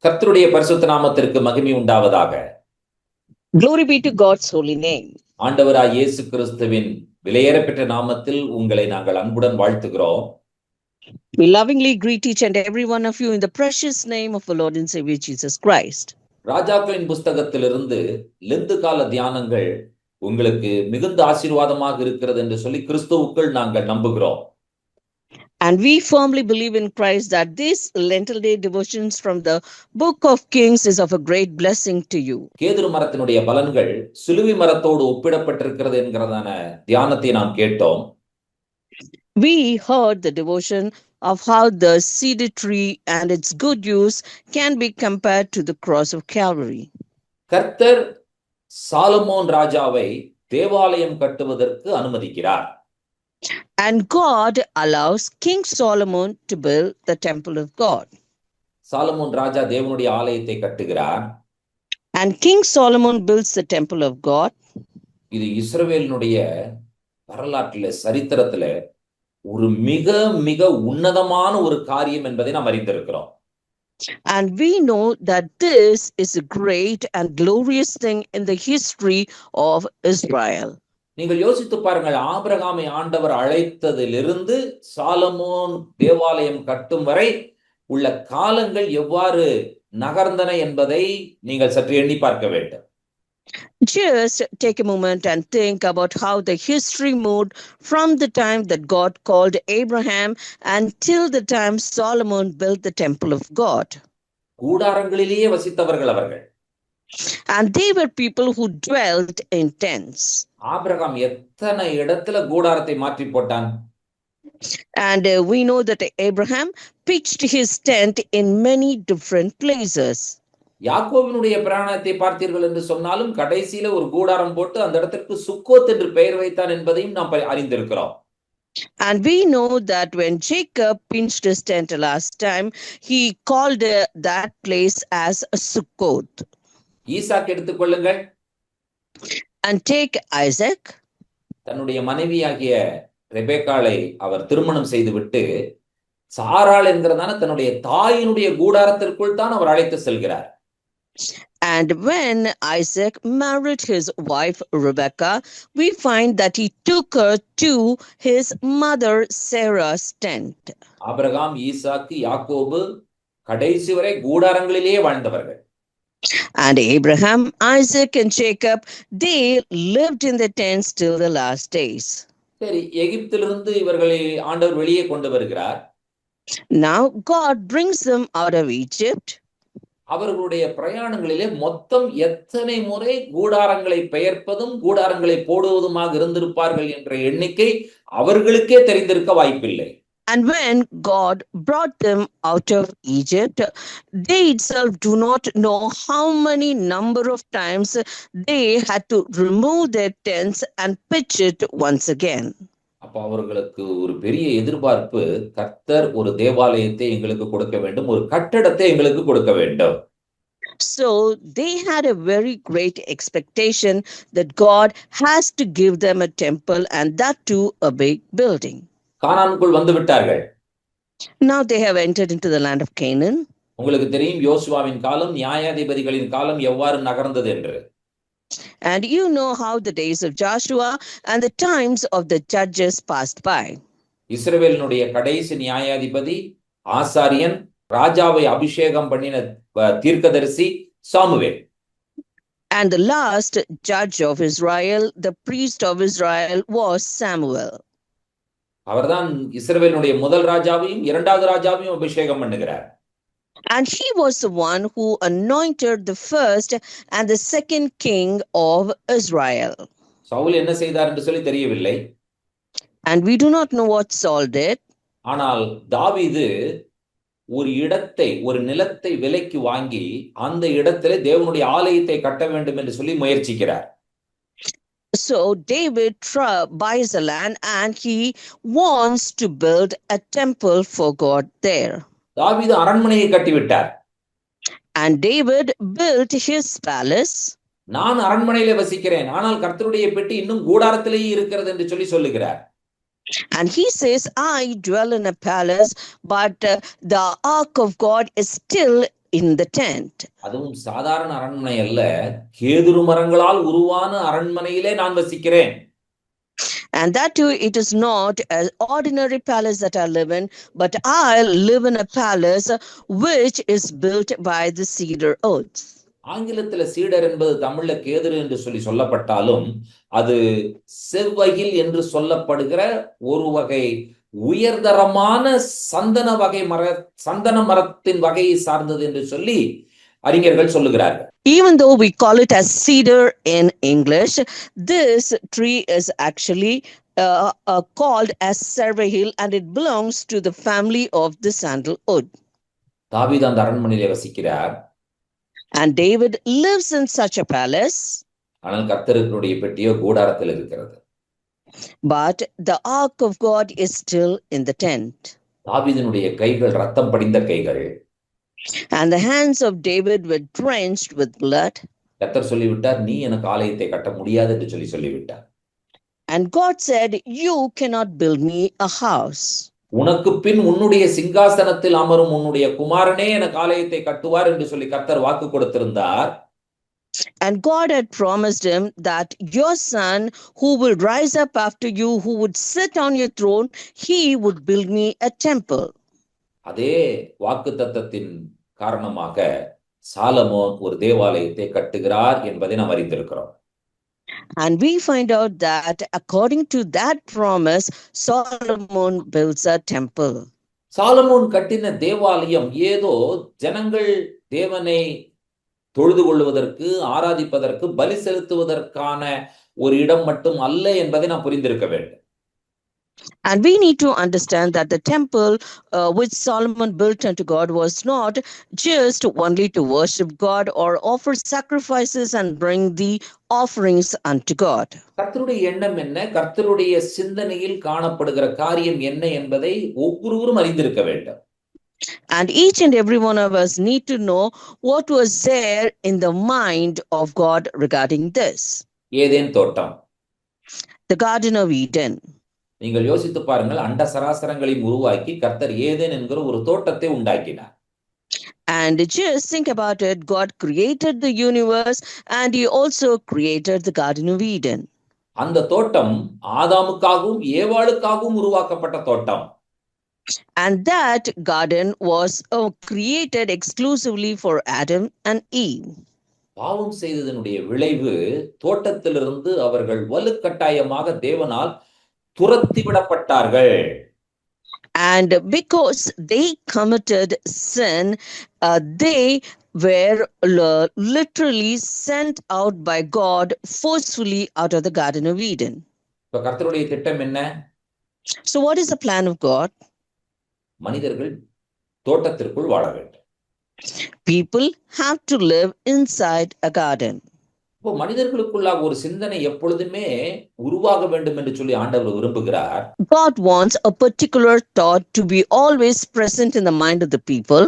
கர்த்தருடைய பரிசுத்த நாமத்திற்கு மகிமை உண்டாவதாக. Glory be to God's holy name. ஆண்டவராய் இயேசு கிறிஸ்துவின் விலையேறப்பெற்ற நாமத்தில் உங்களை நாங்கள் அன்புடன் வாழ்த்துகிறோம். We lovingly greet each and every one of you in the precious name of our Lord and Savior Jesus Christ. ராஜாக்களின் புஸ்தகத்திலிருந்து லெந்து கால தியானங்கள் உங்களுக்கு மிகுந்த ஆசீர்வாதமாக இருக்கிறது என்று சொல்லி கிறிஸ்துவுக்குள் நாங்கள் நம்புகிறோம். And we firmly believe in Christ that this Lenten Day devotions from the book of Kings is of a great blessing to you. கேதுரு மரத்தினுடைய பலன்கள் சிலுவை மரத்தோடு ஒப்பிடப்பட்டிருக்கிறது என்கிறதான தியானத்தை நாம் கேட்டோம். We heard the devotion of how the cedar tree and its good use can be compared to the cross of Calvary. கர்த்தர் Solomon ராஜாவை தேவாலயம் கட்டுவதற்கு அனுமதிக்கிறார். And God allows King Solomon to build the temple of God. Solomon ராஜா தேவனுடைய ஆலயத்தை கட்டுகிறார். And King Solomon builds the temple of God. இது இஸ்ரவேலினுடைய வரலாற்றிலே சரித்திரத்திலே ஒரு மிக மிக உன்னதமான ஒரு காரியம் என்பதை நாம் அறிந்திருக்கிறோம். And we know that this is a great and glorious thing in the history of Israel. நீங்கள் யோசித்து பாருங்கள், ஆபிரகாமை ஆண்டவர் அழைத்ததிலிருந்து சாலமோன் தேவாலயம் கட்டும் வரை உள்ள காலங்கள் எவ்வாறு நகர்ந்தன என்பதை நீங்கள் சற்று எண்ணி பார்க்க வேண்டும். Just take a moment and think about how the history moved from the time that God called Abraham until the time Solomon built the temple of God. கூடாரங்களிலேயே வசித்தவர்கள் அவர்கள். And they were people who dwelt in tents. Abraham எத்தனை இடத்துல கூடாரத்தை மாற்றி போட்டான். And we know that Abraham pitched his tent in many different places. யாக்கோபினுடைய பிராணத்தை பார்த்தீர்கள் என்று சொன்னாலும் கடைசியில ஒரு கூடாரம் போட்டு அந்த இடத்திற்கு சுக்கோத் என்று பெயர் வைத்தான் என்பதையும் நாம் அறிந்திருக்கிறோம். And we know that when Jacob pitched his tent last time, he called that place as Sukkot. Isaac எடுத்துக்கொள்ளுங்கள். And take Isaac. தன்னுடைய மனைவியாகிய ரெபேக்காளை அவர் திருமணம் செய்துவிட்டு சாராள் என்கிறதான தன்னுடைய தாயினுடைய கூடாரத்திற்குள் தான் அவர் அழைத்து செல்கிறார். And when Isaac married his wife Rebekah, we find that he took her to his mother Sarah's tent. Abraham, Isaac, யாக்கோபு கடைசி வரை கூடாரங்களிலேயே வாழ்ந்தவர்கள். And Abraham, Isaac and Jacob, they lived in the tents till the last days. சரி, எகிப்திலிருந்து இவர்களை ஆண்டவர் வெளியே கொண்டு வருகிறார். Now God brings them out of Egypt. அவர்களுடைய பிரயாணங்களிலே மொத்தம் எத்தனை முறை கூடாரங்களை பெயர்ப்பதும் கூடாரங்களை போடுவதுமாக இருந்திருப்பார்கள் என்ற எண்ணிக்கை அவர்களுக்கே தெரிந்திருக்க வாய்ப்பில்லை. And when God brought them out of Egypt, they itself do not know how many number of times they had to remove their tents and pitch it once again. அப்ப அவர்களுக்கு ஒரு பெரிய எதிர்பார்ப்பு, கர்த்தர் ஒரு தேவாலயத்தை எங்களுக்கு கொடுக்க வேண்டும், ஒரு கட்டடத்தை எங்களுக்கு கொடுக்க வேண்டும். So they had a very great expectation that God has to give them a temple, and that too a big building. கானானுக்குள் வந்து விட்டார்கள். Now they have entered into the land of Canaan. உங்களுக்கு தெரியும் யோசுவாவின் காலம், நியாயாதிபதிகளின் காலம் எவ்வாறு நகர்ந்தது என்று. And you know how the days of Joshua and the times of the judges passed by. இஸ்ரவேலினுடைய கடைசி நியாயாதிபதி ஆசாரியன், ராஜாவை அபிஷேகம் பண்ணின தீர்க்கதரிசி Samuel. And the last judge of Israel, the priest of Israel, was Samuel. அவர்தான் இஸ்ரவேலினுடைய முதல் ராஜாவையும் இரண்டாவது ராஜாவையும் அபிஷேகம் பண்ணுகிறார். And he was the one who anointed the first and the second king of Israel. Saul என்ன செய்தார் என்று சொல்லி தெரியவில்லை. And we do not know what Saul did. ஆனால் தாவீது ஒரு இடத்தை, ஒரு நிலத்தை விலைக்கு வாங்கி அந்த இடத்திலே தேவனுடைய ஆலயத்தை கட்ட வேண்டும் என்று சொல்லி முயற்சிக்கிறார். So David buys a land and he wants to build a temple for God there. தாவீது அரண்மனையை கட்டிவிட்டார். And David built his palace. நான் அரண்மனையிலே வசிக்கிறேன், ஆனால் கர்த்தருடைய பெட்டி இன்னும் கூடாரத்திலேயே இருக்கிறது என்று சொல்லி சொல்லுகிறார். And he says, I dwell in a palace, but the ark of God is still in the tent. அதுவும் சாதாரண அரண்மனை அல்ல, கேதுரு மரங்களால் உருவான அரண்மனையிலே நான் வசிக்கிறேன். And that too, it is not an ordinary palace that I live in, but I live in a palace which is built by the cedar oaks. ஆங்கிலத்துல சீடர் என்பது தமிழ்ல கேதுரு என்று சொல்லப்பட்டாலும் அது செவ்வகில் என்று சொல்லப்படுகிற ஒரு வகை உயர்தரமான சந்தன மரத்தின் வகையை சார்ந்தது என்று சொல்லி அறிஞர்கள் சொல்லுகிறார்கள். Even though we call it as cedar in English, this tree is actually called as Sarvahil, and it belongs to the family of the sandalwood. தாவீது அந்த அரண்மனையிலே வசிக்கிறார். And David lives in such a palace. ஆனால் கர்த்தருடைய பெட்டியோ கூடாரத்தில் இருக்கிறது. But the ark of God is still in the tent. தாவீதினுடைய கைகள் ரத்தம் படிந்த கைகள். And the hands of David were drenched with blood. கர்த்தர் சொல்லிவிட்டார், நீ எனக்கு ஆலயத்தை கட்ட முடியாது என்று சொல்லிவிட்டார். And God said, you cannot build me a house. உனக்கு பின் உன்னுடைய சிங்காசனத்தில் அமரும் உன்னுடைய குமாரனே எனக்கு ஆலயத்தை கட்டுவார் என்று சொல்லி கர்த்தர் வாக்கு கொடுத்திருந்தார். And God had promised him that your son who will rise up after you, who would sit on your throne, he would build me a temple. அதே வாக்குத்தத்தத்தின் காரணமாக சாலமோன் ஒரு தேவாலயத்தை கட்டுகிறார் என்பதை நாம் அறிந்திருக்கிறோம். And we find out that according to that promise, Solomon builds a temple. Solomon கட்டின தேவாலயம் ஏதோ ஜனங்கள் தேவனை தொழுது கொள்வதற்கு, ஆராதிப்பதற்கு, பலி செலுத்துவதற்கான ஒரு இடம் மட்டும் அல்ல என்பதை நாம் புரிந்திருக்க வேண்டும். And we need to understand that the temple which Solomon built unto God was not just only to worship God or offer sacrifices and bring the offerings unto God. கர்த்தருடைய எண்ணம் என்ன, கர்த்தருடைய சிந்தனையில் காணப்படுகிற காரியம் என்ன என்பதை ஒவ்வொருவரும் அறிந்திருக்க வேண்டும். And each and every one of us need to know what was there in the mind of God regarding this. Eden தோட்டம். The Garden of Eden. நீங்கள் யோசித்து பாருங்கள், அண்ட சராசரங்களையும் உருவாக்கி கர்த்தர் ஏதேன் என்கிற ஒரு தோட்டத்தை உண்டாக்கினார். And just think about it, God created the universe and he also created the Garden of Eden. அந்த தோட்டம் ஆதாமுக்காகவும் ஏவாளுக்காகவும் உருவாக்கப்பட்ட தோட்டம். And that garden was created exclusively for Adam and Eve. பாவம் செய்ததனுடைய விளைவு தோட்டத்திலிருந்து அவர்கள் வலுக்கட்டாயமாக தேவனால் துரத்தி விடப்பட்டார்கள். And because they committed sin, they were literally sent out by God forcefully out of the Garden of Eden. இப்ப கர்த்தருடைய திட்டம் என்ன? So what is the plan of God? மனிதர்கள் தோட்டத்திற்குள் வாழ வேண்டும். People have to live inside a garden. இப்போ மனிதர்களுக்குள்ளாக ஒரு சிந்தனை எப்பொழுதுமே உருவாக வேண்டும் என்று சொல்லி ஆண்டவர் விரும்புகிறார். God wants a particular thought to be always present in the mind of the people.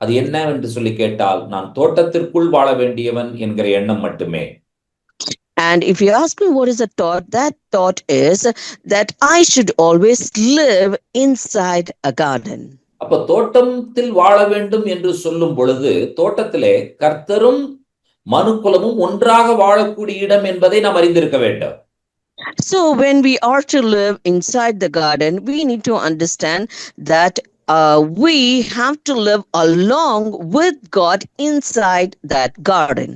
அது என்ன என்று சொல்லி கேட்டால், நான் தோட்டத்திற்குள் வாழ வேண்டியவன் என்கிற எண்ணம் மட்டுமே. And if you ask me what is the thought, that thought is that I should always live inside a garden. அப்ப தோட்டத்தில் வாழ வேண்டும் என்று சொல்லும் பொழுது தோட்டத்திலே கர்த்தரும் மனுக்குலமும் ஒன்றாக வாழக்கூடிய இடம் என்பதை நாம் அறிந்திருக்க வேண்டும். So when we are to live inside the garden, we need to understand that we have to live along with God inside that garden.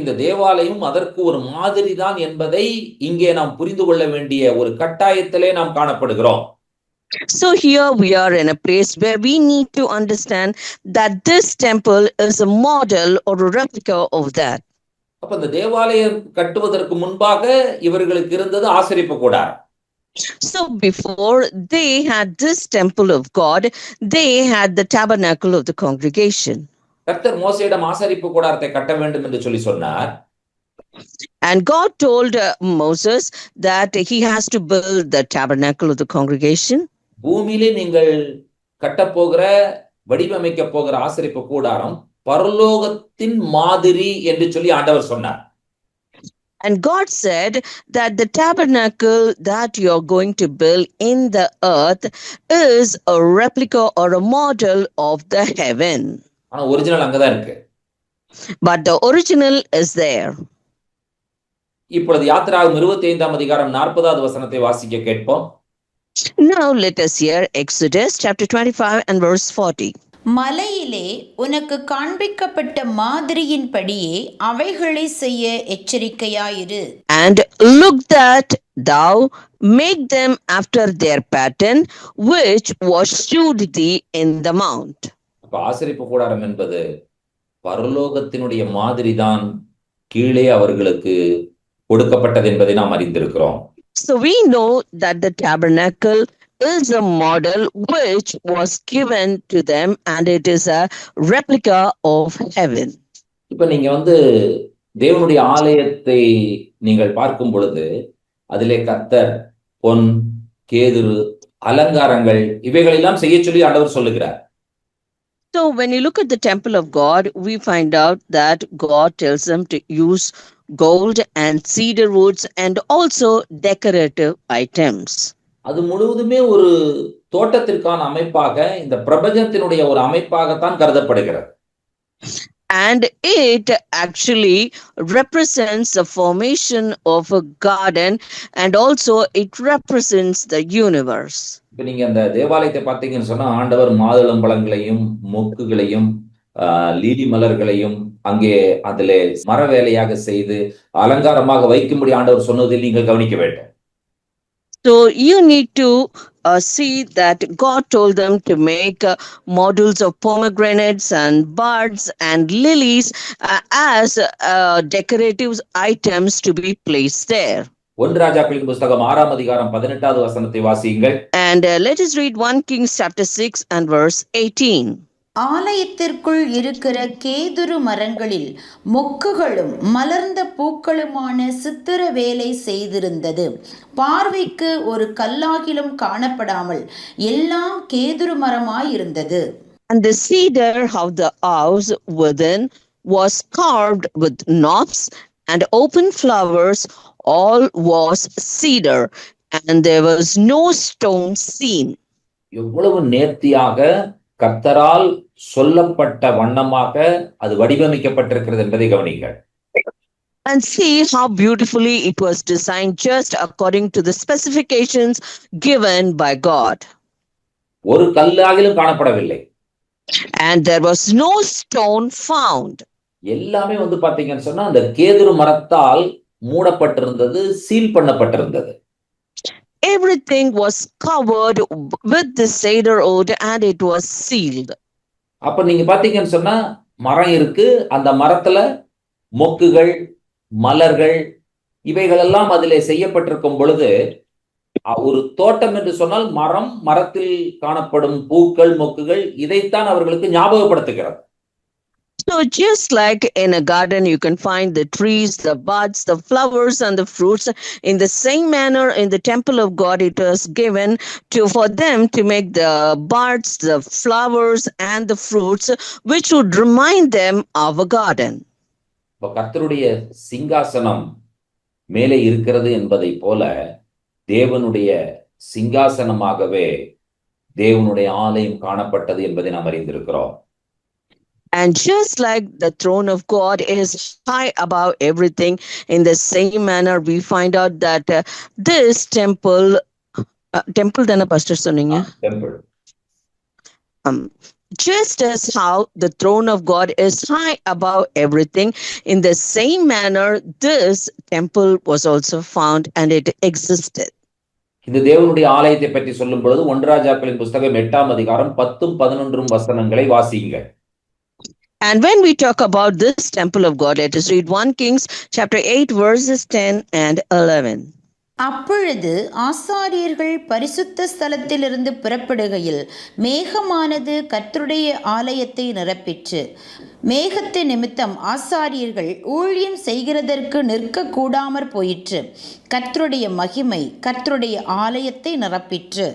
இந்த தேவாலயம் அதற்கு ஒரு மாதிரி தான் என்பதை இங்கே நாம் புரிந்து கொள்ள வேண்டிய ஒரு கட்டாயத்திலே நாம் காணப்படுகிறோம். So here we are in a place where we need to understand that this temple is a model or a replica of that. அப்ப இந்த தேவாலயம் கட்டுவதற்கு முன்பாக இவர்களுக்கு இருந்தது ஆசரிப்பு கூடாரம். So before they had this temple of God, they had the tabernacle of the congregation. கர்த்தர் மோசேயிடம் ஆசரிப்பு கூடாரத்தை கட்ட வேண்டும் என்று சொல்லி சொன்னார். And God told Moses that he has to build the tabernacle of the congregation. பூமியிலே நீங்கள் கட்டப்போகிற வடிவமைக்க போகிற ஆசரிப்பு கூடாரம் பரலோகத்தின் மாதிரி என்று சொல்லி ஆண்டவர் சொன்னார். And God said that the tabernacle that you're going to build in the earth is a replica or a model of the heaven. ஆனா ஒரிஜினல் அங்கதான் இருக்கு. but the original is there. இப்பொழுது யாத்திராகமம் 25ஆம் அதிகாரம் 40வது வசனத்தை வாசிக்க கேட்போம். Now let us hear Exodus chapter 25 and verse 40. மலையிலே உனக்கு காண்பிக்கப்பட்ட மாதிரியின்படியே அவைகளை செய்ய எச்சரிக்கையாயிரு. And look that thou make them after their pattern which was shewed thee in the mount. அப்ப ஆசரிப்பு கூடாரம் என்பது பரலோகத்தினுடைய மாதிரிதான் கீழே அவர்களுக்கு கொடுக்கப்பட்டது என்பதை நாம் அறிந்திருக்கிறோம். So we know that the tabernacle is a model which was given to them and it is a replica of heaven. இப்ப நீங்க தேவனுடைய ஆலயத்தை நீங்கள் பார்க்கும் பொழுது அதிலே கர்த்தர் பொன், கேதுரு, அலங்காரங்கள் இவைகளெல்லாம் செய்ய சொல்லி ஆண்டவர் சொல்லுகிறார். So when you look at the temple of God, we find out that God tells them to use gold and cedar woods and also decorative items. அது முழுவதுமே ஒரு தோட்டத்திற்கான அமைப்பாக, இந்த பிரபஞ்சத்தினுடைய ஒரு அமைப்பாகத்தான் கருதப்படுகிறது. And it actually represents the formation of a garden and also it represents the universe. இப்ப நீங்க அந்த தேவாலயத்தை பார்த்தீங்கன்னு சொன்னா ஆண்டவர் மாதுளம்பழங்களையும் மொக்குகளையும் லீலி மலர்களையும் அங்கே அதிலே மர வேலையாக செய்து அலங்காரமாக வைக்கும்படி ஆண்டவர் சொன்னதில் நீங்கள் கவனிக்க வேண்டும். So you need to see that God told them to make models of pomegranates and buds and lilies as decorative items to be placed there. 1 ராஜாக்களின் புத்தகம் 6ஆம் அதிகாரம் 18வது வசனத்தை வாசியுங்கள். And let us read 1 Kings chapter 6 and verse 18. ஆலயத்திற்குள் இருக்கிற கேதுரு மரங்களில் மொக்குகளும் மலர்ந்த பூக்களுமான சித்திர வேலை செய்திருந்தது. பார்வைக்கு ஒரு கல்லாகிலும் காணப்படாமல் எல்லாம் கேதுரு மரமாயிருந்தது. And the cedar of the house within was carved with knops and open flowers, all was cedar, and there was no stone seen. எவ்வளவு நேர்த்தியாக கர்த்தரால் சொல்லப்பட்ட வண்ணமாக அது வடிவமைக்கப்பட்டிருக்கிறது என்பதை கவனிங்கள். And see how beautifully it was designed just according to the specifications given by God. ஒரு கல்லாகிலும் காணப்படவில்லை. And there was no stone found. எல்லாமே பாத்தீங்கன்னு சொன்னா அந்த கேதுரு மரத்தால் மூடப்பட்டிருந்தது, seal பண்ணப்பட்டிருந்தது. Everything was covered with the cedar wood and it was sealed. அப்ப நீங்க பாத்தீங்கன்னு சொன்னா மரம் இருக்கு, அந்த மரத்துல மொக்குகள், மலர்கள் இவைகள் எல்லாம் அதிலே செய்யப்பட்டிருக்கும் பொழுது ஒரு தோட்டம் என்று சொன்னால் மரம், மரத்தில் காணப்படும் பூக்கள், மொக்குகள் இதைத்தான் அவர்களுக்கு ஞாபகப்படுத்துகிறது. So just like in a garden, you can find the trees, the buds, the flowers and the fruits. In the same manner, in the temple of God, it was given for them to make the buds, the flowers and the fruits, which would remind them of a garden. கர்த்தருடைய சிங்காசனம் மேலே இருக்கிறது என்பதை போல தேவனுடைய சிங்காசனமாகவே தேவனுடைய ஆலயம் காணப்பட்டது என்பதை நாம் அறிந்திருக்கிறோம். And just like the throne of God is high above everything, in the same manner we find out that this temple தான pastor சொன்னீங்க? Temple. Just as how the throne of God is high above everything, in the same manner this temple was also found and it existed. இந்த தேவனுடைய ஆலயத்தை பற்றி சொல்லும் பொழுது 1 ராஜாக்களின் புத்தகம் 8ஆம் அதிகாரம் 10-11 வசனங்களை வாசியுங்கள். And when we talk about this temple of God, let us read 1 Kings chapter 8 verses 10 and 11. அப்பொழுது ஆசாரியர்கள் பரிசுத்த ஸ்தலத்திலிருந்து புறப்படுகையில் மேகமானது கர்த்தருடைய ஆலயத்தை நிரப்பிற்று. மேகத்து நிமித்தம் ஆசாரியர்கள் ஊழியம் செய்கிறதற்கு நிற்க கூடாமற் போயிற்று. கர்த்தருடைய மகிமை கர்த்தருடைய ஆலயத்தை நிரப்பிற்று.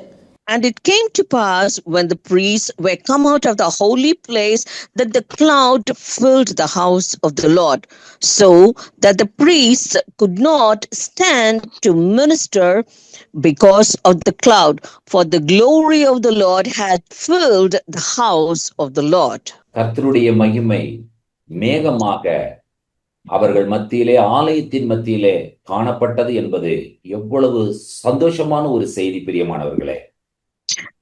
And it came to pass when the priests were come out of the holy place that the cloud filled the house of the Lord, so that the priests could not stand to minister because of the cloud, for the glory of the Lord had filled the house of the Lord. கர்த்தருடைய மகிமை மேகமாக அவர்கள் மத்தியிலே, ஆலயத்தின் மத்தியிலே காணப்பட்டது என்பது எவ்வளவு சந்தோஷமான ஒரு செய்தி, பிரியமானவர்களே.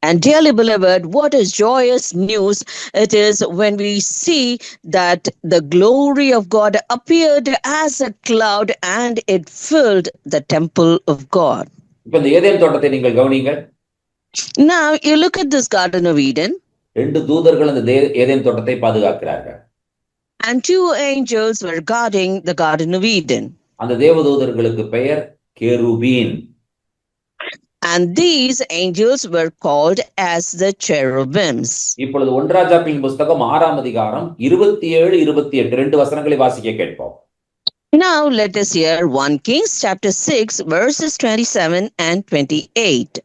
And dearly beloved, what is joyous news it is when we see that the glory of God appeared as a cloud and it filled the temple of God. இப்ப இந்த ஏதேன் தோட்டத்தை நீங்கள் கவனிங்கள். Now you look at this Garden of Eden. 2 தூதர்கள் அந்த Eden தோட்டத்தை பாதுகாக்கிறார்கள். And 2 angels were guarding the Garden of Eden. அந்த தேவதூதர்களுக்கு பெயர் கேருபீன். And these angels were called as the cherubims. இப்பொழுது 1 ராஜாக்களின் புத்தகம் 6ஆம் அதிகாரம் 27, 28 2 வசனங்களை வாசிக்க கேட்போம். Now let us hear 1 Kings chapter 6 verses 27 and 28.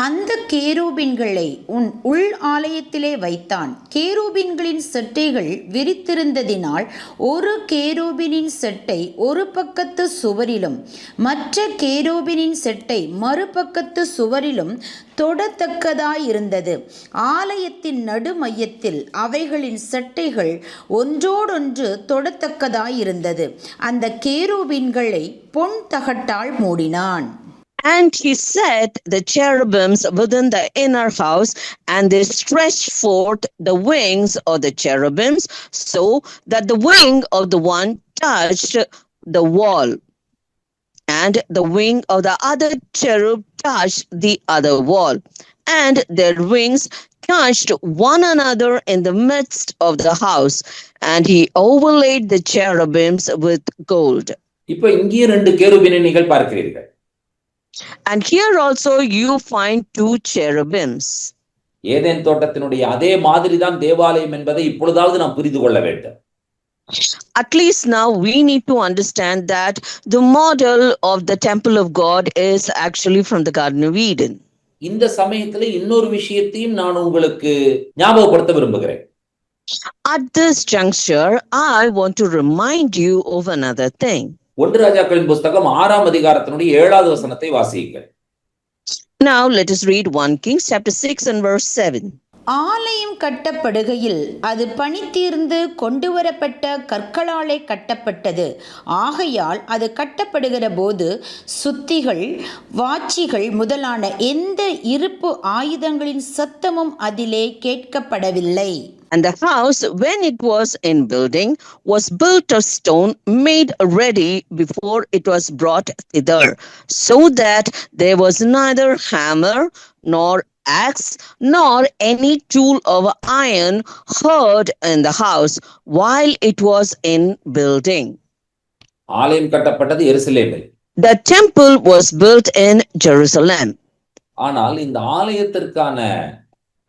அந்த கேரூபின்களை உன் உள் ஆலயத்திலே வைத்தான். கேரூபின்களின் செட்டைகள் விரித்திருந்ததினால் ஒரு கேரூபினின் செட்டை ஒரு பக்கத்து சுவரிலும் மற்ற கேரூபினின் செட்டை மறுபக்கத்து சுவரிலும் தொடத்தக்கதாயிருந்தது. ஆலயத்தின் நடுமையத்தில் அவைகளின் செட்டைகள் ஒன்றோடொன்று தொடத்தக்கதாயிருந்தது. அந்த கேரூபின்களை பொன் தகட்டால் மூடினான். And he set the cherubims within the inner house, and they stretched forth the wings of the cherubims, so that the wing of the one touched the wall, and the wing of the other cherub touched the other wall, and their wings touched one another in the midst of the house, and he overlaid the cherubims with gold. இப்போ இங்கே 2 கேருபீனை நீங்கள் பார்க்கிறீர்கள். And here also you find 2 cherubims. Eden தோட்டத்தினுடைய அதே மாதிரி தான் தேவாலயம் என்பதை இப்பொழுதாவது நாம் புரிந்து கொள்ள வேண்டும். At least now we need to understand that the model of the temple of God is actually from the Garden of Eden. இந்த சமயத்துல இன்னொரு விஷயத்தையும் நான் உங்களுக்கு ஞாபகப்படுத்த விரும்புகிறேன். At this juncture, I want to remind you of another thing. 1 ராஜாக்களின் புத்தகம் 6ஆம் அதிகாரத்தினுடைய 7வது வசனத்தை வாசியுங்கள். Now let us read 1 Kings chapter 6 and verse 7. ஆலயம் கட்டப்படுகையில் அது பணித்தீர்ந்து கொண்டுவரப்பட்ட கற்களாலே கட்டப்பட்டது. ஆகையால் அது கட்டப்படுகிற போது சுத்திகள், வாச்சிகள் முதலான எந்த இருப்பு ஆயுதங்களின் சத்தமும் அதிலே கேட்கப்படவில்லை. And the house, when it was in building, was built of stone made ready before it was brought thither, so that there was neither hammer nor axe nor any tool of iron heard in the house while it was in building. ஆலயம் கட்டப்பட்டது எருசலேமில். The temple was built in Jerusalem. ஆனால் இந்த ஆலயத்திற்கான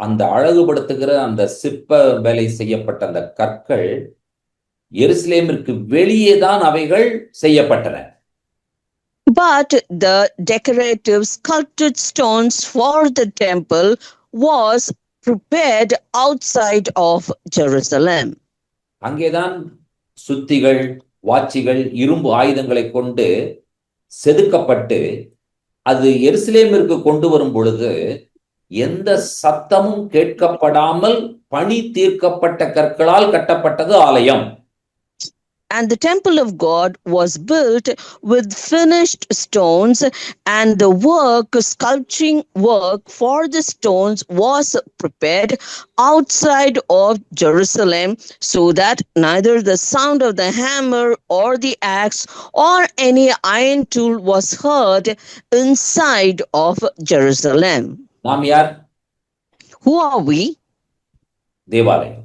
அந்த அழகுபடுத்துகிற அந்த சிற்ப வேலை செய்யப்பட்ட அந்த கற்கள் எருசலேமிற்கு வெளியே தான் அவைகள் செய்யப்பட்டன. But the decorative sculpted stones for the temple was prepared outside of Jerusalem. அங்கேதான் சுத்திகள், வாச்சிகள், இரும்பு ஆயுதங்களை கொண்டு செதுக்கப்பட்டு அது எருசலேமிற்கு கொண்டு வரும் பொழுது எந்த சத்தமும் கேட்கப்படாமல் பணி தீர்க்கப்பட்ட கற்களால் கட்டப்பட்டது ஆலயம். And the temple of God was built with finished stones, and the sculpturing work for the stones was prepared outside of Jerusalem, so that neither the sound of the hammer or the axe or any iron tool was heard inside of Jerusalem. நாம் யார்? Who are we? தேவாலயம்.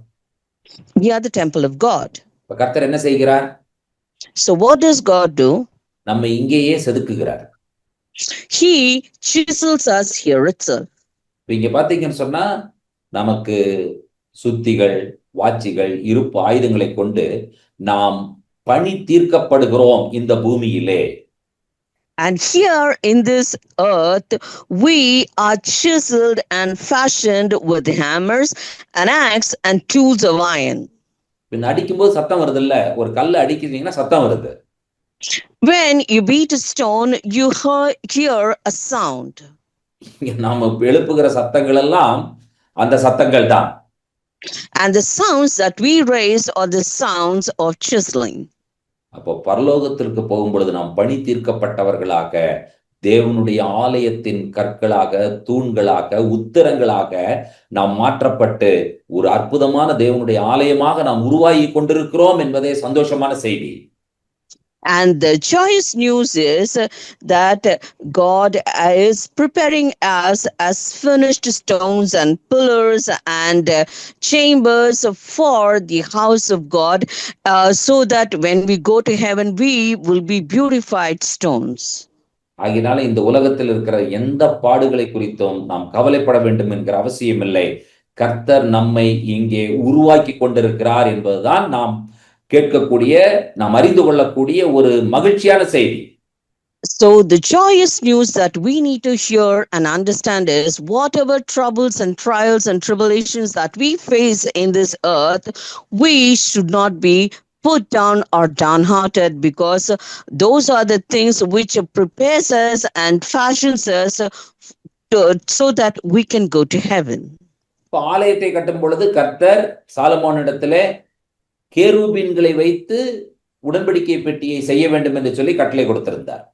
We are the temple of God. இப்ப கர்த்தர் என்ன செய்கிறார்? So what does God do? நம்ம இங்கேயே செதுக்குகிறார். He chisels us here itself. இங்க பாத்தீங்கன்னு சொன்னா நமக்கு சுத்திகள், வாச்சிகள், இருப்பு ஆயுதங்களை கொண்டு நாம் பணி தீர்க்கப்படுகிறோம் இந்த பூமியிலே. And here in this earth, we are chiseled and fashioned with hammers, an axe, and tools of iron. பின்ன அடிக்கும்போது சத்தம் வருது இல்ல, ஒரு கல்லை அடிக்கிறீங்கன்னா சத்தம் வருது. When you beat a stone, you hear a sound. நாம எழுப்புகிற சத்தங்கள் எல்லாம் அந்த சத்தங்கள் தான். And the sounds that we raise are the sounds of chiseling. அப்போ பரலோகத்திற்கு போகும்பொழுது நாம் பணி தீர்க்கப்பட்டவர்களாக, தேவனுடைய ஆலயத்தின் கற்களாக, தூண்களாக, உத்திரங்களாக நாம் மாற்றப்பட்டு ஒரு அற்புதமான தேவனுடைய ஆலயமாக நாம் உருவாகி கொண்டிருக்கிறோம் என்பதே சந்தோஷமான செய்தி. And the joyous news is that God is preparing us as finished stones and pillars and chambers for the house of God, so that when we go to heaven, we will be beautified stones. ஆகினால இந்த உலகத்தில் இருக்கிற எந்த பாடுகளை குறித்தும் நாம் கவலைப்பட வேண்டும் என்கிற அவசியம் இல்லை. கர்த்தர் நம்மை இங்கே உருவாக்கி கொண்டிருக்கிறார் என்பதுதான் நாம் கேட்கக்கூடிய, நாம் அறிந்து கொள்ளக்கூடிய ஒரு மகிழ்ச்சியான செய்தி. So the joyous news that we need to hear and understand is whatever troubles and trials and tribulations that we face in this earth, we should not be put down or downhearted, because those are the things which prepares us and fashions us so that we can go to heaven. இப்போ ஆலயத்தை கட்டும் பொழுது கர்த்தர் சாலமோனிடத்திலே கேருபீன்களை வைத்து உடன்படிக்கை பெட்டியை செய்ய வேண்டும் என்று சொல்லி கட்டளை கொடுத்திருந்தார்.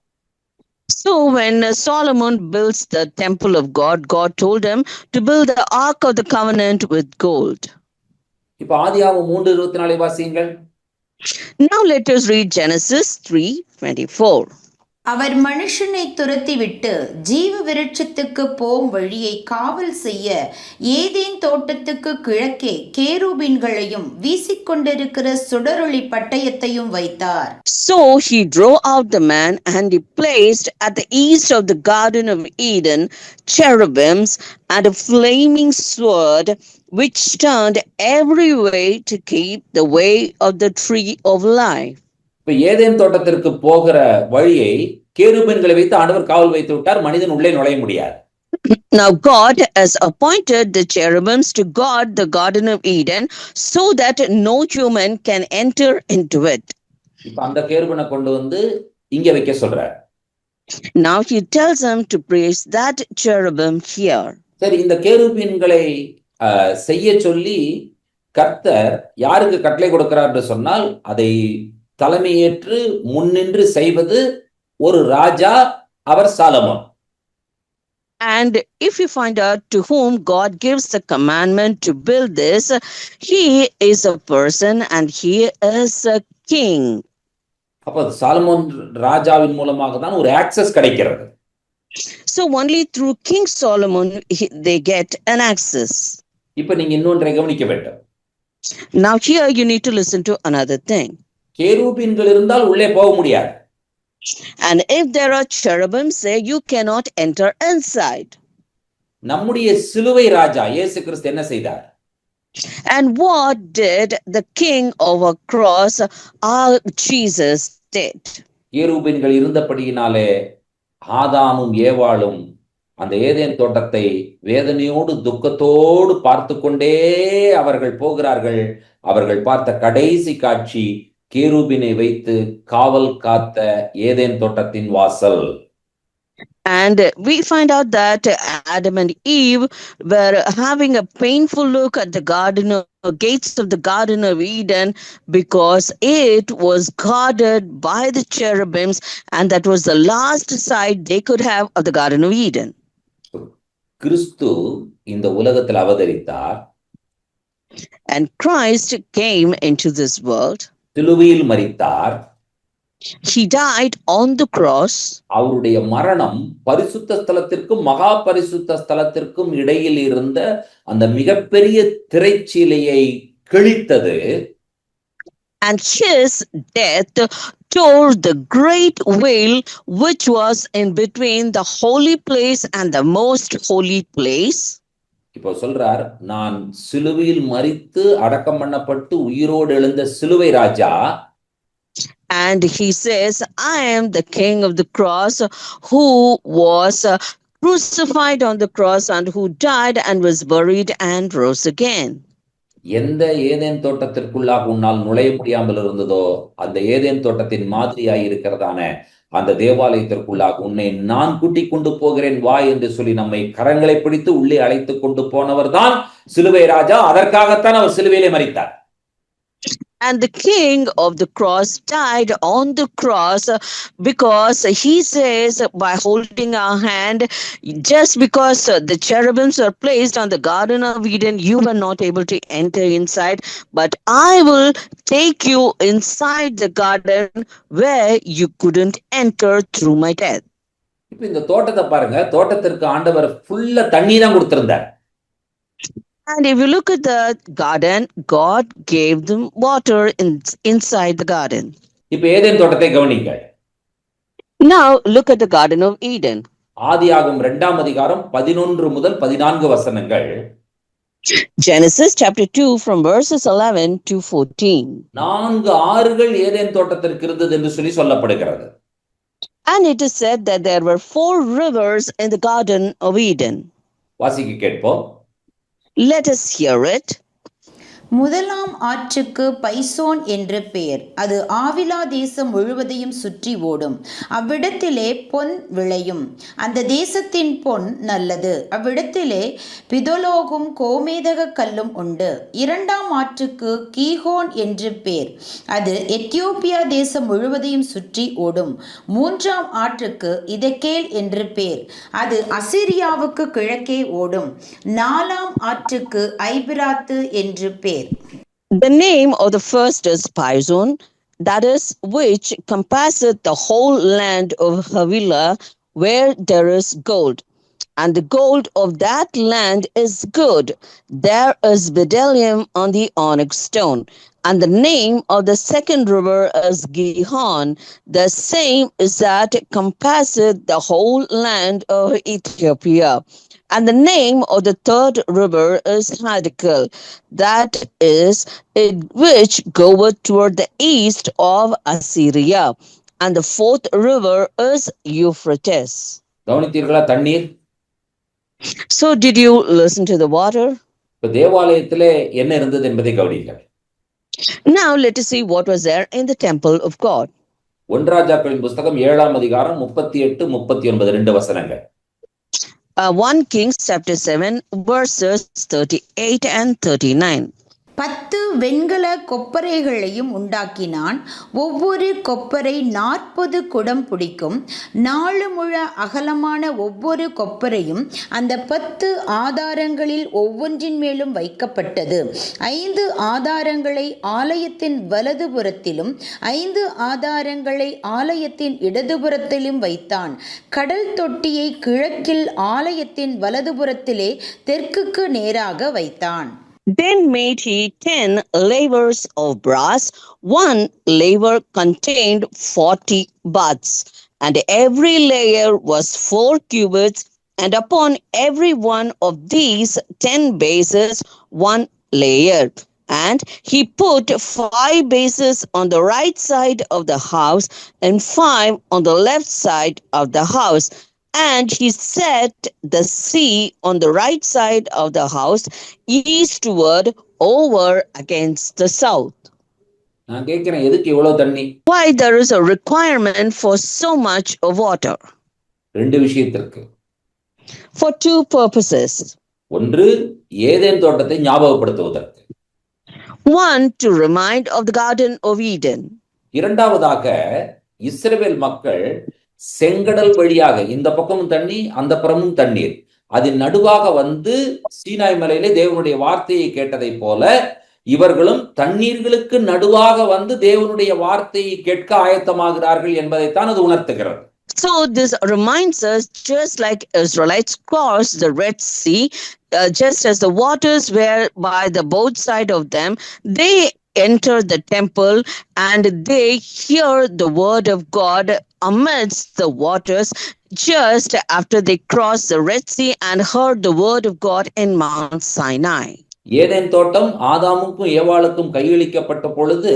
So when Solomon builds the temple of God, God told him to build the ark of the covenant with gold. இப்போ ஆதியாகமம் 3:24 வாசியுங்கள். Now let us read Genesis 3:24. அவர் மனுஷனை துரத்திவிட்டு ஜீவ விருட்சத்துக்கு போம் வழியை காவல் செய்ய ஏதேன் தோட்டத்துக்கு கிழக்கே கேருபீன்களையும் வீசிக்கொண்டிருக்கிற சுடரொளி பட்டயத்தையும் வைத்தார். So he drove out the man, and he placed at the east of the Garden of Eden cherubims and a flaming sword, which turned every way to keep the way of the tree of life. இப்ப Eden தோட்டத்திற்கு போகிற வழியை கேருபீன்களை வைத்து ஆண்டவர் காவல் வைத்து விட்டார். மனிதன் உள்ளே நுழைய முடியாது. Now God has appointed the cherubims to guard the Garden of Eden, so that no human can enter into it. இப்ப அந்த கேருபீனை கொண்டு வந்து இங்க வைக்க சொல்றார். Now he tells them to place that cherubim here. சரி, இந்த கேருபீன்களை செய்ய சொல்லி கர்த்தர் யாருக்கு கட்டளை கொடுக்கிறார் என்று சொன்னால், அதை தலைமையேற்று முன்னின்று செய்வது ஒரு ராஜா, அவர் Solomon. And if you find out to whom God gives the commandment to build this, he is a person and he is a king. அப்ப சாலமோன் ராஜாவின் மூலமாக தான் ஒரு ஆக்சஸ் கிடைக்கிறது. So only through King Solomon they get an access. இப்ப நீங்க இன்னொன்றை கவனிக்க வேண்டும். Now here you need to listen to another thing. கேருபீன்கள் இருந்தால் உள்ளே போக முடியாது. And if there are cherubims there, you cannot enter inside. நம்முடைய சிலுவை ராஜா இயேசு கிறிஸ்து என்ன செய்தார்? And what did the king of our cross, our Jesus, did? கேருபீன்கள் இருந்தபடியினாலே ஆதாமும் ஏவாளும் அந்த ஏதேன் தோட்டத்தை வேதனையோடு துக்கத்தோடு பார்த்து கொண்டே அவர்கள் போகிறார்கள். அவர்கள் பார்த்த கடைசி காட்சி கேருபீனை வைத்து காவல் காத்த ஏதேன் தோட்டத்தின் வாசல். And we find out that Adam and Eve were having a painful look at the gates of the Garden of Eden, because it was guarded by the cherubims, and that was the last sight they could have of the Garden of Eden. கிறிஸ்து இந்த உலகத்தில் அவதரித்தார். And Christ came into this world. சிலுவையில் மரித்தார். He died on the cross. அவருடைய மரணம் பரிசுத்த ஸ்தலத்திற்கும் மகா பரிசுத்த ஸ்தலத்திற்கும் இடையில் இருந்த அந்த மிகப்பெரிய திரைச்சீலையை கிழித்தது. And his death tore the great veil which was in between the holy place and the most holy place. இப்போ சொல்றார், நான் சிலுவையில் மரித்து அடக்கம் பண்ணப்பட்டு உயிரோடு எழுந்த சிலுவை ராஜா. And he says, I am the king of the cross who was crucified on the cross and who died and was buried and rose again. எந்த ஏதேன் தோட்டத்திற்குள்ளாக உன்னால் நுழைய முடியாமல் இருந்ததோ அந்த ஏதேன் தோட்டத்தின் மாதிரியாய் இருக்கிறதான அந்த தேவாலயத்திற்குள்ளாக உன்னை நான் கூட்டிக் கொண்டு போகிறேன் வா என்று சொல்லி நம்மை கரங்களை பிடித்து உள்ளே அழைத்து கொண்டு போனவர் தான் சிலுவை ராஜா. அதற்காகத்தான் அவர் சிலுவையிலே மரித்தார். And the king of the cross died on the cross because he says, by holding our hand, just because the cherubims were placed on the Garden of Eden, you were not able to enter inside, but I will take you inside the garden where you couldn't enter through my death. இப்ப இந்த தோட்டத்தை பாருங்க, தோட்டத்திற்கு ஆண்டவர் ஃபுல்லா தண்ணி தான் கொடுத்திருந்தார். And if you look at the garden, God gave them water inside the garden. இப்ப ஏதேன் தோட்டத்தை கவனிங்க. Now look at the Garden of Eden. ஆதியாகமம் 2ஆம் அதிகாரம் 11 முதல் 14 வசனங்கள். Genesis chapter 2 from verses 11 to 14. 4 ஆறுகள் ஏதேன் தோட்டத்திற்கு இருந்தது என்று சொல்லி சொல்லப்படுகிறது. And it is said that there were 4 rivers in the Garden of Eden. வாசிக்க கேட்போம். Let us hear it. முதலாம் ஆற்றுக்கு பைசோன் என்று பெயர். அது ஆவிலா தேசம் முழுவதையும் சுற்றி ஓடும். அவ்விடத்திலே பொன் விளையும். அந்த தேசத்தின் பொன் நல்லது. அவ்விடத்திலே பிதொலோகும் கோமேதக கல்லும் உண்டு. இரண்டாம் ஆற்றுக்கு கீகோன் என்று பெயர். அது எத்தியோப்பியா தேசம் முழுவதையும் சுற்றி ஓடும். மூன்றாம் ஆற்றுக்கு இதெக்கேல் என்று பெயர். அது அசிரியாவுக்கு கிழக்கே ஓடும். நாலாம் ஆற்றுக்கு ஐபிராத்து என்று பெயர். The name of the first is Pison, that is, which compasseth the whole land of Havilah, where there is gold. And the gold of that land is good. There is bdellium on the onyx stone. And the name of the second river is Gihon. The same is that compasseth the whole land of Ethiopia. And the name of the third river is Hiddekel, that is it which goeth toward the east of Assyria. And the fourth river is Euphrates. கவனித்தீர்களா தண்ணீர்? So did you listen to the water? இப்ப தேவாலயத்திலே என்ன இருந்தது என்பதை கவனிங்கள். Now let us see what was there in the temple of God. 1 ராஜாக்களின் புத்தகம் 7ஆம் அதிகாரம் 38 39 2 வசனங்கள். 1 Kings chapter 7 verses 38 and 39. 10 வெண்கல கொப்பரைகளையும் உண்டாக்கினான். ஒவ்வொரு கொப்பரை 40 குடம் பிடிக்கும். 4 முழ அகலமான ஒவ்வொரு கொப்பரையும் அந்த 10 ஆதாரங்களில் ஒவ்வொன்றின் மேலும் வைக்கப்பட்டது. 5 ஆதாரங்களை ஆலயத்தின் வலதுபுறத்திலும் 5 ஆதாரங்களை ஆலயத்தின் இடதுபுறத்திலும் வைத்தான். கடல் தொட்டியை கிழக்கில் ஆலயத்தின் வலதுபுறத்திலே தெற்குக்கு நேராக வைத்தான். Then made he 10 lavers of brass. One laver contained 40 baths, and every layer was 4 cubits, and upon every one of these 10 bases 1 layer. And he put 5 bases on the right side of the house, and 5 on the left side of the house. And he set the sea on the right side of the house, eastward over against the south. நான் கேட்கிறேன், எதுக்கு இவ்வளவு தண்ணி? Why there is a requirement for so much of water? 2 விஷயத்திற்கு. For 2 purposes. ஒன்று, Eden தோட்டத்தை ஞாபகப்படுத்துவதற்கு. 1, to remind of the Garden of Eden. இரண்டாவதாக, இஸ்ரவேல் மக்கள் செங்கடல் வழியாக இந்த பக்கமும் தண்ணி அந்த புறமும் தண்ணீர் அதன் நடுவாக வந்து சீனாய் மலையிலே தேவனுடைய வார்த்தையை கேட்டதை போல இவர்களும் தண்ணீர்களுக்கு நடுவாக வந்து தேவனுடைய வார்த்தையை கேட்க ஆயத்தமாகிறார்கள் என்பதைத்தான் அது உணர்த்துகிறது. So this reminds us, just like Israelites crossed the Red Sea, just as the waters were by the both side of them, they enter the temple and they hear the word of God amidst the waters, just after they crossed the Red Sea and heard the word of God in Mount Sinai. Eden தோட்டம் ஆதாமுக்கும் ஏவாளுக்கும் கையளிக்கப்பட்ட பொழுது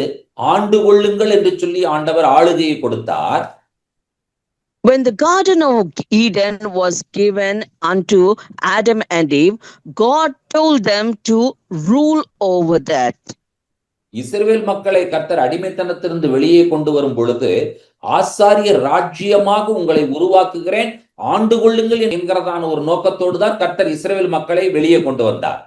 ஆண்டு கொள்ளுங்கள் என்று சொல்லி ஆண்டவர் ஆளுகையை கொடுத்தார். When the Garden of Eden was given unto Adam and Eve, God told them to rule over that. இஸ்ரவேல் மக்களை கர்த்தர் அடிமைத்தனத்திலிருந்து வெளியே கொண்டு வரும் பொழுது ஆசாரிய ராஜ்யமாக உங்களை உருவாக்குகிறேன், ஆண்டு கொள்ளுங்கள் என்கிறதான ஒரு நோக்கத்தோடு தான் கர்த்தர் இஸ்ரவேல் மக்களை வெளியே கொண்டு வந்தார்.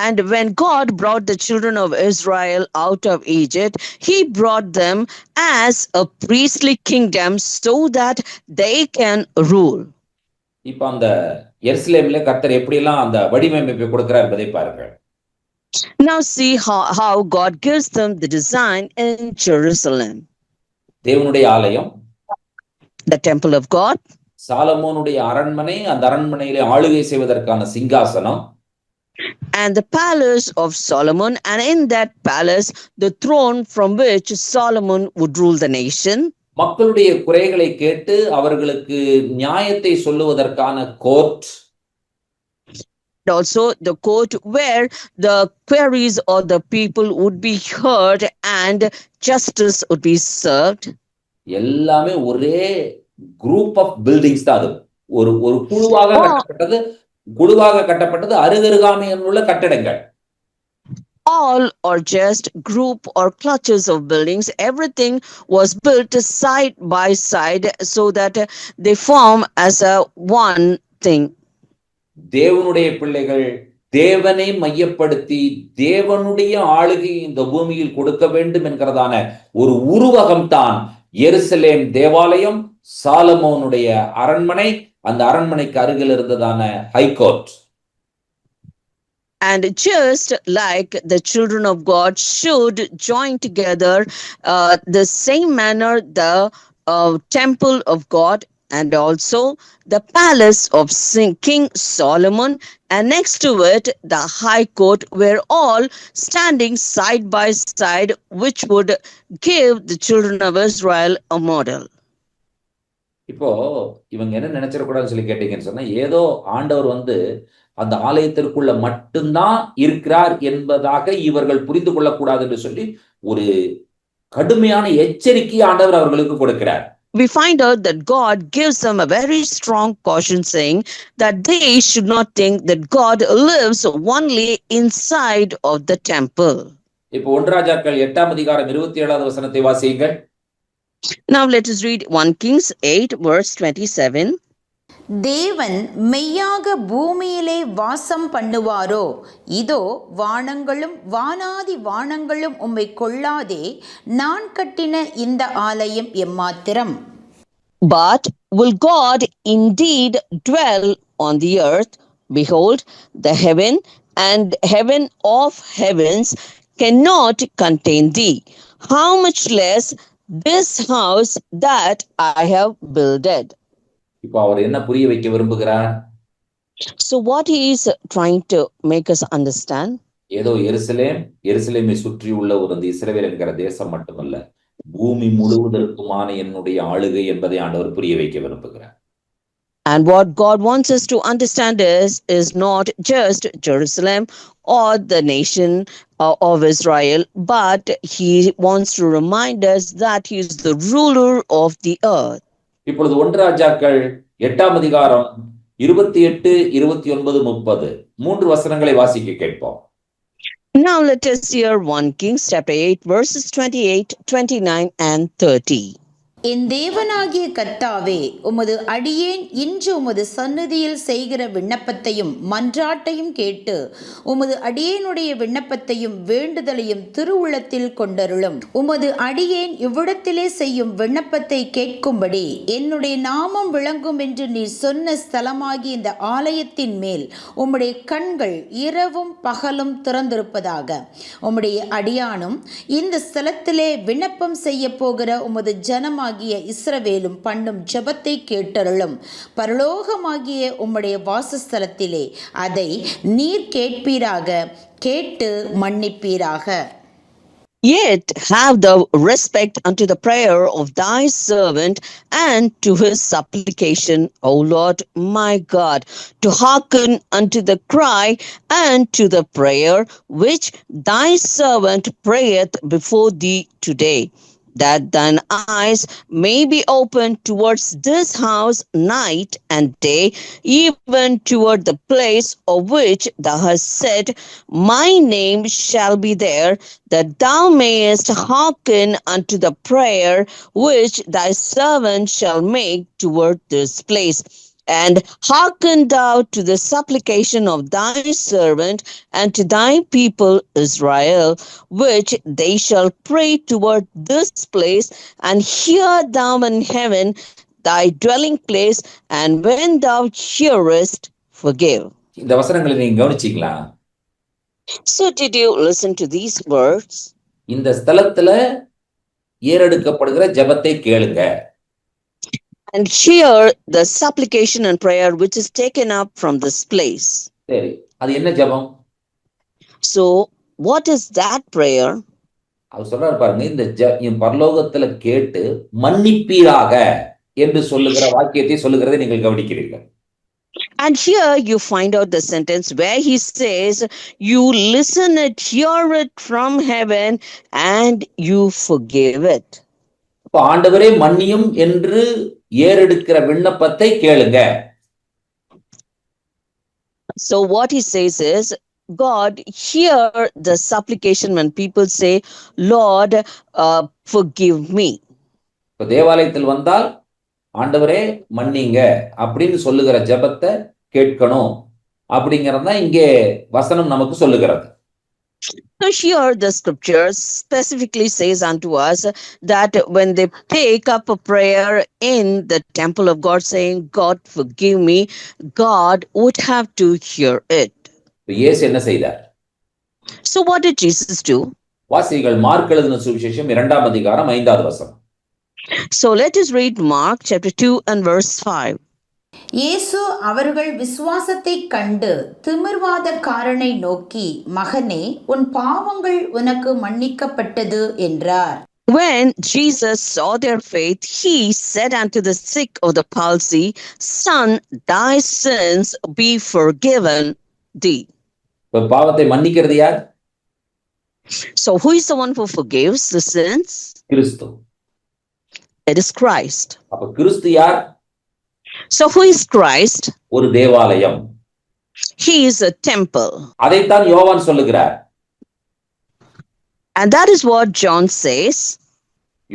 And when God brought the children of Israel out of Egypt, he brought them as a priestly kingdom so that they can rule. இப்ப அந்த எருசலேமிலே கர்த்தர் எப்படியெல்லாம் அந்த வடிவமைப்பை கொடுக்கிறார் என்பதை பாருங்கள். Now see how God gives them the design in Jerusalem. தேவனுடைய ஆலயம், The temple of God, சாலமோனுடைய அரண்மனை, அந்த அரண்மனையிலே ஆளுகை செய்வதற்கான சிங்காசனம், and the palace of Solomon, and in that palace the throne from which Solomon would rule the nation. மக்களுடைய குறைகளை கேட்டு அவர்களுக்கு நியாயத்தை சொல்லுவதற்கான court, Also the court where the queries of the people would be heard and justice would be served. எல்லாமே ஒரே group of buildings தான். அது ஒரு குழுவாக கட்டப்பட்டது அருகருகாமையில் உள்ள கட்டடங்கள். All or just group or clutches of buildings, everything was built side by side so that they form as a one thing. தேவனுடைய பிள்ளைகள் தேவனை மையப்படுத்தி தேவனுடைய ஆளுகை இந்த பூமியில் கொடுக்க வேண்டும் என்கிறதான ஒரு உருவகம் தான் எருசலேம் தேவாலயம், சாலமோனுடைய அரண்மனை, அந்த அரண்மனைக்கு அருகில் இருந்ததான high court. And just like the children of God should join together the same manner the temple of God and also the palace of King Solomon, and next to it the high court were all standing side by side, which would give the children of Israel a model. இப்போ இவங்க என்ன நினைச்சிடக்கூடாதுன்னு சொல்லி கேட்டீங்கன்னு சொன்னா, ஏதோ ஆண்டவர் அந்த ஆலயத்திற்குள்ள மட்டும்தான் இருக்கிறார் என்பதாக இவர்கள் புரிந்து கொள்ளக்கூடாது என்று சொல்லி ஒரு கடுமையான எச்சரிக்கை ஆண்டவர் அவர்களுக்கு கொடுக்கிறார். We find out that God gives them a very strong caution, saying that they should not think that God lives only inside of the temple. இப்போ 1 ராஜாக்கள் 8ஆம் அதிகாரம் 27வது வசனத்தை வாசியுங்கள். Now let us read 1 Kings 8 verse 27. தேவன் மெய்யாக பூமியிலே வாசம் பண்ணுவாரோ, இதோ வானங்களும் வானாதி வானங்களும் உம்மை கொள்ளாதே, நான் கட்டின இந்த ஆலயம் எம்மாத்திரம். But will God indeed dwell on the earth? Behold, the heaven and heaven of heavens cannot contain thee. How much less this house that I have builded. இப்போ அவர் என்ன புரிய வைக்க விரும்புகிறார்? So what he is trying to make us understand? ஏதோ எருசலேமை சுற்றி உள்ள ஒரு இஸ்ரவேல் என்கிற தேசம் மட்டுமல்ல, பூமி முழுவதற்குமான என்னுடைய ஆளுகை என்பதை ஆண்டவர் புரிய வைக்க விரும்புகிறார். And what God wants us to understand is not just Jerusalem or the nation of Israel, but he wants to remind us that he is the ruler of the earth. இப்பொழுது 1 ராஜாக்கள் 8ஆம் அதிகாரம் 28, 29, 30 மூன்று வசனங்களை வாசிக்க கேட்போம். Now let us hear 1 Kings chapter 8 verses 28, 29 and 30. என் தேவனாகிய கர்த்தாவே, உமது அடியேன் இன்று உமது சந்நிதியில் செய்கிற விண்ணப்பத்தையும் மன்றாட்டையும் கேட்டு உமது அடியேனுடைய விண்ணப்பத்தையும் வேண்டுதலையும் திருவுளத்தில் கொண்டருளும். உமது அடியேன் இவ்விடத்திலே செய்யும் விண்ணப்பத்தை கேட்கும்படி என்னுடைய நாமம் விளங்கும் என்று நீர் சொன்ன ஸ்தலமாகி இந்த ஆலயத்தின் மேல் உம்முடைய கண்கள் இரவும் பகலும் திறந்திருப்பதாக. உம்முடைய அடியானும் இந்த ஸ்தலத்திலே விண்ணப்பம் செய்ய போகிற உமது ஜனமாக இஸ்ரவேலும் பண்ணும் ஜெபத்தை கேட்டருளும். பரலோகமாகிய உம்முடைய வாசஸ்தலத்திலே அதை நீர் கேட்பீராக, கேட்டு மன்னிப்பீராக. Yet have thou respect unto the prayer of thy servant and to his supplication, O Lord my God, to hearken unto the cry and to the prayer which thy servant prayeth before thee today, that thine eyes may be opened towards this house night and day, even toward the place of which thou hast said, My name shall be there, that thou mayest hearken unto the prayer which thy servant shall make toward this place. And hearken thou to the supplication of thy servant and to thy people Israel, which they shall pray toward this place, and hear thou in heaven thy dwelling place, and when thou hearest, forgive. இந்த வசனங்களை நீங்க கவனிச்சீங்களா? So did you listen to these words? இந்த ஸ்தலத்துல ஏறெடுக்கப்படுகிற ஜெபத்தை கேளுங்க. And hear the supplication and prayer which is taken up from this place. சரி, அது என்ன ஜெபம்? So what is that prayer? அவர் சொல்றாரு பாருங்க, இந்த பரலோகத்துல கேட்டு மன்னிப்பீராக என்று சொல்லுகிற வாக்கியத்தை சொல்லுகிறதை நீங்கள் கவனிக்கிறீர்கள். And here you find out the sentence where he says, you listen it, hear it from heaven, and you forgive it. இப்ப ஆண்டவரே மன்னியும் என்று ஏறெடுக்கிற விண்ணப்பத்தை கேளுங்க. So what he says is, God, hear the supplication when people say, Lord, forgive me. இப்ப தேவாலயத்தில் வந்தால் ஆண்டவரே மன்னிங்க அப்படின்னு சொல்லுகிற ஜெபத்தை கேட்கணும் அப்படிங்கறத இங்கே வசனம் நமக்கு சொல்லுகிறது. So here the scriptures specifically says unto us that when they take up a prayer in the temple of God saying, God forgive me, God would have to hear it. இயேசு என்ன செய்தார்? So what did Jesus do? வாசிகள் mark எழுதின சுவிசேஷம் 2ஆம் அதிகாரம் 5வது வசனம். So let us read Mark chapter 2 and verse 5. இயேசு அவர்கள் விசுவாசத்தை கண்டு திமிர்வாதக்காரனை நோக்கி, மகனே, உன் பாவங்கள் உனக்கு மன்னிக்கப்பட்டது என்றார். When Jesus saw their faith, he said unto the sick of the palsy, Son, thy sins be forgiven thee. இப்ப பாவத்தை மன்னிக்கிறது யார்? So who is the one who forgives the sins? Kristu. It is Christ. அப்ப கிறிஸ்து யார்? So who is Christ? ஒரு தேவாலயம். He is a temple. அதைத்தான் யோவான் சொல்லுகிறார். And that is what John says.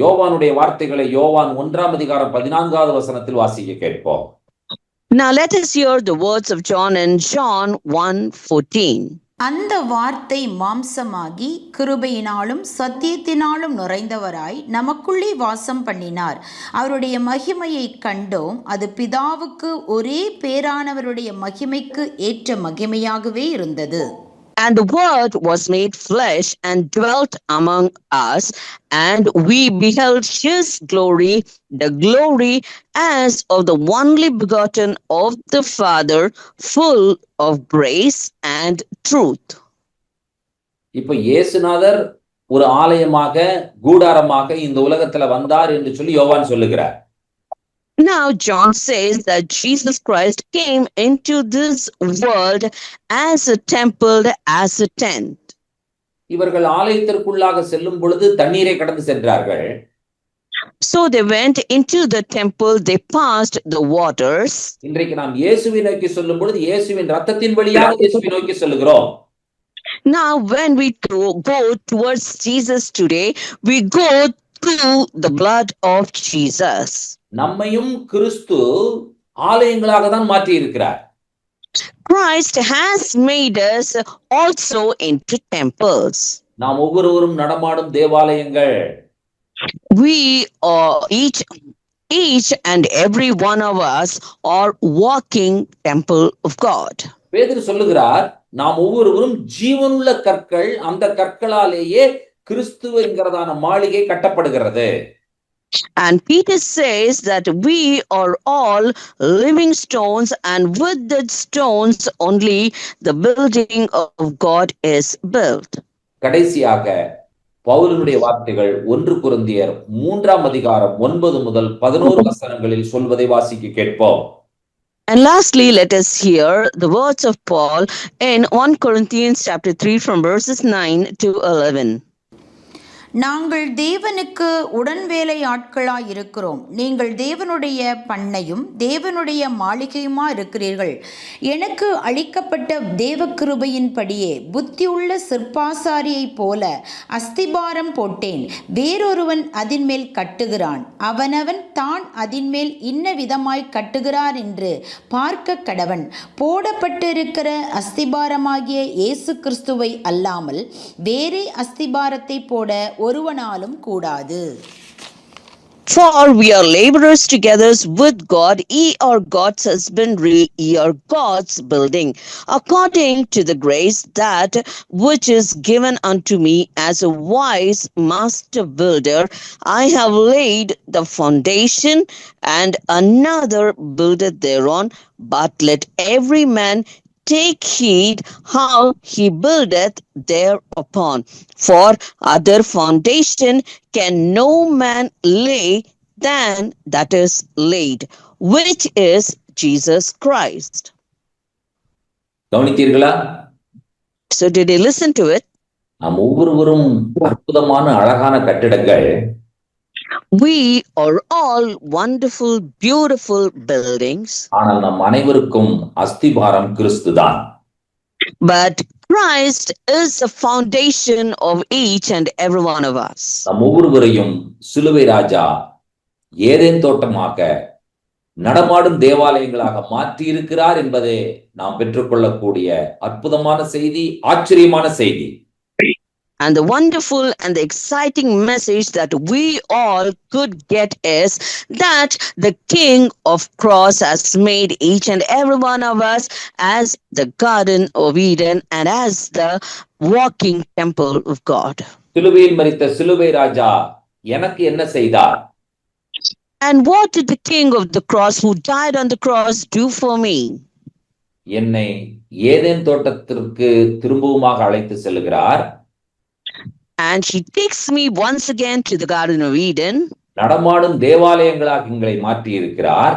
யோவானுடைய வார்த்தைகளை யோவான் 1ஆம் அதிகாரம் 14வது வசனத்தில் வாசிக்க கேட்போம். Now let us hear the words of John in John 1:14. அந்த வார்த்தை மாம்சமாகி கிருபையினாலும் சத்தியத்தினாலும் நிறைந்தவராய் நமக்குள்ளே வாசம் பண்ணினார். அவருடைய மகிமையை கண்டோம். அது பிதாவுக்கு ஒரே பேரானவருடைய மகிமைக்கு ஏற்ற மகிமையாகவே இருந்தது. And the word was made flesh and dwelt among us, and we beheld his glory, the glory as of the only begotten of the Father, full of grace and truth. இப்ப இயேசுநாதர் ஒரு ஆலயமாக கூடாரமாக இந்த உலகத்துல வந்தார் என்று சொல்லி யோவான் சொல்லுகிறார். Now John says that Jesus Christ came into this world as a temple, as a tent. இவர்கள் ஆலயத்திற்குள்ளாக செல்லும் பொழுது தண்ணீரை கடந்து சென்றார்கள். So they went into the temple, they passed the waters. இன்றைக்கு நாம் இயேசுவை நோக்கி சொல்லும் பொழுது இயேசுவின் இரத்தத்தின் வழியாக இயேசுவை நோக்கி சொல்லுகிறோம். Now when we go towards Jesus today, we go through the blood of Jesus. நம்மையும் கிறிஸ்து ஆலயங்களாக தான் மாற்றி இருக்கிறார். Christ has made us also into temples. நாம் ஒவ்வொருவரும் நடமாடும் தேவாலயங்கள். We are each and every one of us are walking temple of God. பேதுரு சொல்லுகிறார், நாம் ஒவ்வொருவரும் ஜீவனுள்ள கற்கள், அந்த கற்களாலேயே கிறிஸ்துவங்கிறதான மாளிகை கட்டப்படுகிறது. And Peter says that we are all living stones, and with the stones only the building of God is built. கடைசியாக பவுலினுடைய வார்த்தைகள் 1 கொரிந்தியர் 3ஆம் அதிகாரம் 9 முதல் 11 வசனங்களில் சொல்வதை வாசிக்க கேட்போம். And lastly, let us hear the words of Paul in 1 Corinthians chapter 3 from verses 9 to 11. நாங்கள் தேவனுக்கு உடன்வேலை ஆட்களாய் இருக்கிறோம். நீங்கள் தேவனுடைய பண்ணையும் தேவனுடைய மாளிகையுமா இருக்கிறீர்கள். எனக்கு அளிக்கப்பட்ட தேவ கிருபையின்படியே புத்தியுள்ள சிற்பாசாரியைப் போல அஸ்திபாரம் போட்டேன். வேறொருவன் அதின்மேல் கட்டுகிறான். அவனவன் தான் அதின்மேல் இன்ன விதமாய் கட்டுகிறார் என்று பார்க்க கடவன். போடப்பட்டிருக்கிற அஸ்திபாரமாகிய இயேசு கிறிஸ்துவை அல்லாமல் வேறே அஸ்திபாரத்தை போட ஒருவனாலும் கூடாது. For we are laborers together with God, ye are God's husbandry, ye are God's building, according to the grace that which is given unto me as a wise master builder. I have laid the foundation, and another buildeth thereon. But let every man take heed how he buildeth thereupon. For other foundation can no man lay than that is laid, which is Jesus Christ. கவனித்தீர்களா? So did you listen to it? நாம் ஒவ்வொருவரும் அற்புதமான அழகான கட்டிடங்கள். We are all wonderful, beautiful buildings. ஆனால் நம் அனைவருக்கும் அஸ்திபாரம் கிறிஸ்துதான். But Christ is the foundation of each and every one of us. நம் ஒவ்வொருவரையும் சிலுவை ராஜா ஏதேன் தோட்டமாக நடமாடும் தேவாலயங்களாக மாற்றி இருக்கிறார் என்பதே நாம் பெற்றுக்கொள்ளக்கூடிய அற்புதமான செய்தி, ஆச்சரியமான செய்தி. And the wonderful and the exciting message that we all could get is that the King of Cross has made each and every one of us as the Garden of Eden and as the walking temple of God. சிலுவையில் மரித்த சிலுவை ராஜா எனக்கு என்ன செய்தார்? And what did the King of the Cross who died on the cross do for me? என்னை Eden தோட்டத்திற்கு திரும்பவுமாக அழைத்து செல்கிறார். And he takes me once again to the Garden of Eden. நடமாடும் தேவாலயங்களாக எங்களை மாற்றி இருக்கிறார்.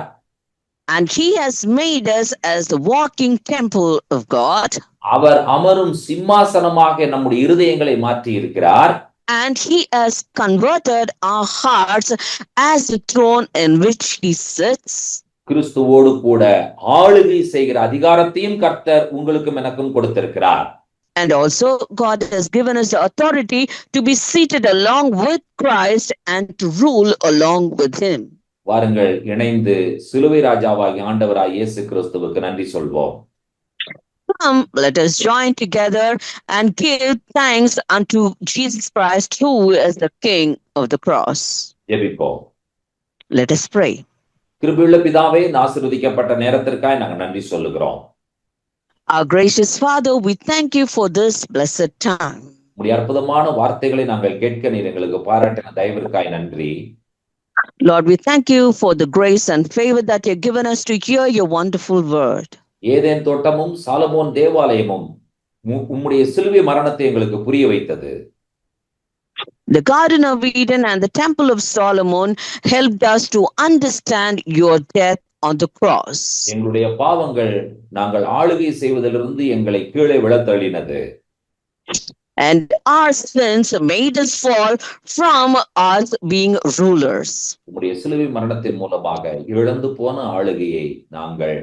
And he has made us as the walking temple of God. அவர் அமரும் சிம்மாசனமாக நம்முடைய இருதயங்களை மாற்றி இருக்கிறார். And he has converted our hearts as the throne in which he sits. கிறிஸ்துவோடு கூட ஆளுகை செய்கிற அதிகாரத்தையும் கர்த்தர் உங்களுக்கும் எனக்கும் கொடுத்திருக்கிறார். And also God has given us the authority to be seated along with Christ and to rule along with him. வாருங்கள் இணைந்து சிலுவை ராஜாவாகிய ஆண்டவராய் இயேசு கிறிஸ்துவுக்கு நன்றி சொல்வோம். Come, let us join together and give thanks unto Jesus Christ, who is the King of the cross. ஜெபிப்போம். Let us pray. கிருபையுள்ள பிதாவே, ஆசீர்வதிக்கப்பட்ட நேரத்திற்காய் நாங்கள் நன்றி சொல்லுகிறோம். Our gracious Father, we thank you for this blessed time. உம்முடைய அற்புதமான வார்த்தைகளை நாங்கள் கேட்க நீர் எங்களுக்கு பாராட்டின தயவிற்காய் நன்றி. Lord, we thank you for the grace and favor that you've given us to hear your wonderful word. Eden தோட்டமும் சாலமோன் தேவாலயமும் உம்முடைய சிலுவை மரணத்தை எங்களுக்கு புரிய வைத்தது. The Garden of Eden and the Temple of Solomon helped us to understand your death on the cross. எங்களுடைய பாவங்கள் நாங்கள் ஆளுகை செய்வதிலிருந்து எங்களை கீழே விழத் தள்ளினது. And our sins made us fall from us being rulers. உம்முடைய சிலுவை மரணத்தின் மூலமாக இழந்து போன ஆளுகையை நாங்கள்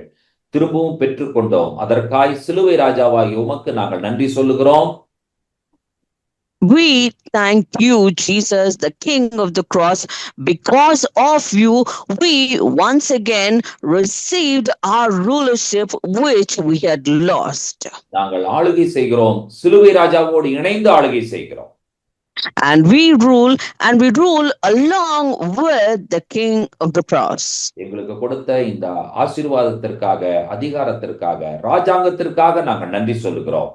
திரும்பவும் பெற்றுக்கொண்டோம். அதற்காய் சிலுவை ராஜாவாகிய உமக்கு நாங்கள் நன்றி சொல்லுகிறோம். We thank you, Jesus, the King of the cross. Because of you, we once again received our rulership, which we had lost. நாங்கள் ஆளுகை செய்கிறோம், சிலுவை ராஜாவோடு இணைந்து ஆளுகை செய்கிறோம். And we rule along with the King of the cross. எங்களுக்கு கொடுத்த இந்த ஆசீர்வாதத்திற்காக, அதிகாரத்திற்காக, ராஜாங்கத்திற்காக நாங்கள் நன்றி சொல்லுகிறோம்.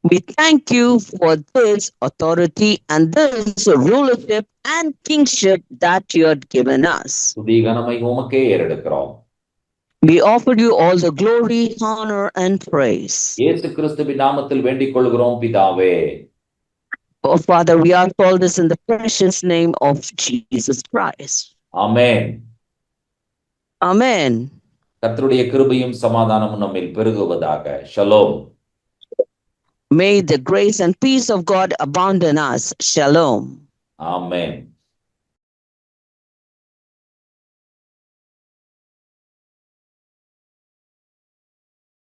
We thank you for this authority and this rulership and kingship that you had given us. துதி கனமை உமக்கே ஏறெடுக்கிறோம். We offer you all the glory, honor and praise. இயேசு கிறிஸ்துவின் நாமத்தில் வேண்டிக் கொள்கிறோம் பிதாவே. Oh, Father, we ask all this in the precious name of Jesus Christ. Amen. Amen. கர்த்தருடைய கிருபையும் சமாதானமும் நம்மில் பெருகுவதாக. Shalom. May the grace and peace of God abound in us. Shalom. Amen.